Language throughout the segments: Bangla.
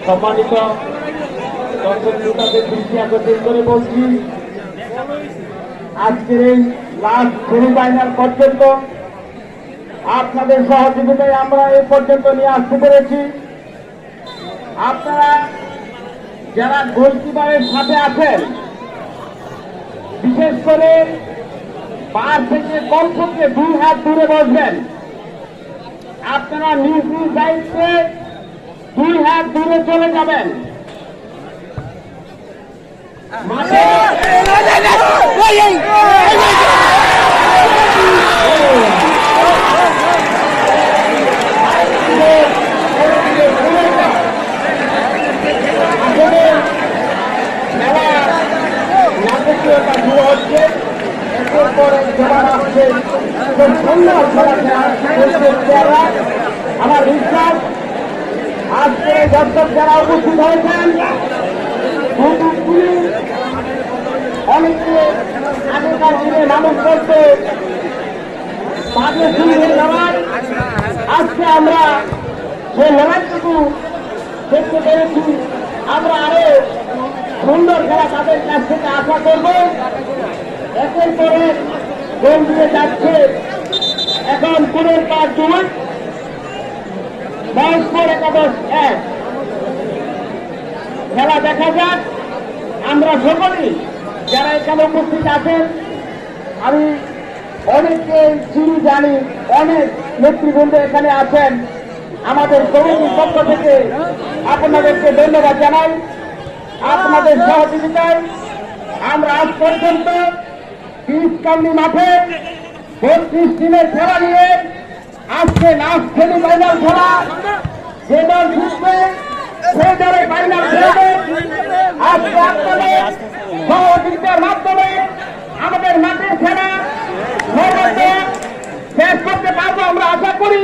সম্মানিত দর্শক শ্রোতাদের দৃষ্টি আকর্ষণ করে বলছি, আজকের এই লাস্ট সেমিফাইনাল পর্যন্ত আপনাদের সহযোগিতায় আমরা এই পর্যন্ত নিয়ে আসতে পেরেছি। আপনারা যারা গোলকিপারের সাথে আছেন, বিশেষ করে পার থেকে কমপক্ষে 2 হাত দূরে বসবেন। আপনারা নিজ নিজ দায়িত্বে 2 হাত দূরে চলে যাবেন। আমার বিশ্বাস আজকে দর্শক যারা উপস্থিত হয়েছেন, অনেকে আগেকার দিনে মানুষ করতে বাজে সুন্দর লড়াই, আজকে আমরা সেই লড়াইটুকু দেখতে পেরেছি। আমরা আরো সুন্দর খেলা তাদের কাছ থেকে আশা করব। একের পরে গোল দিয়ে যাচ্ছে এখন পুরের কাজ 2, পর একাদশ 1। খেলা দেখা যাক। আমরা সকলেই যারা এখানে উপস্থিত আছেন, আমি অনেককে চিনি জানি, অনেক নেতৃবৃন্দ এখানে আছেন। আমাদের কমিটির পক্ষ থেকে আপনাদেরকে ধন্যবাদ জানাই। আপনাদের সহযোগিতায় আমরা আজ পর্যন্ত 30 কান্দি মাঠে 32 টিমের খেলা নিয়ে আজকে লাস্ট সেমিফাইনাল খেলা, যে দল জিতবে সেই দলে ফাইনাল খেলবে। আজকে আপনাদের সহযোগিতার মাধ্যমে আমাদের মাঠের খেলা শেষ করতে পারবো আমরা আশা করি।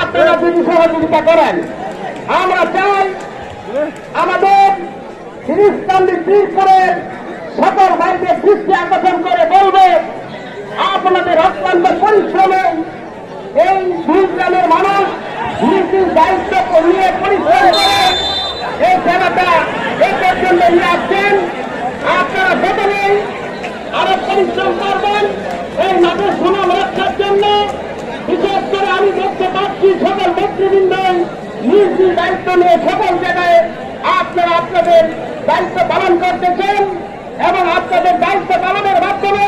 আপনারা যদি সহযোগিতা করেন, আমরা চাই আমাদের 30 কান্দি তীর করে সকল ভাইদের দৃষ্টি আকর্ষণ করে বলবে, আপনাদের অত্যন্ত পরিশ্রমে এই 2 গ্রামের মানুষ নিজের দায়িত্ব নিয়ে পরিশ্রম করে এই খেলাটা এই পর্যন্ত নিয়ে আসছেন। আপনারা সকলেই আরো পরিশ্রম করবেন এই মাঠের সুনাম রক্ষার জন্য। বিশেষ করে আমি দেখতে পাচ্ছি সকল নেতৃবৃন্দ নিজ নিজ দায়িত্ব নিয়ে সকল জায়গায় আপনারা আপনাদের দায়িত্ব পালন করতেছেন এবং আপনাদের দায়িত্ব পালনের মাধ্যমে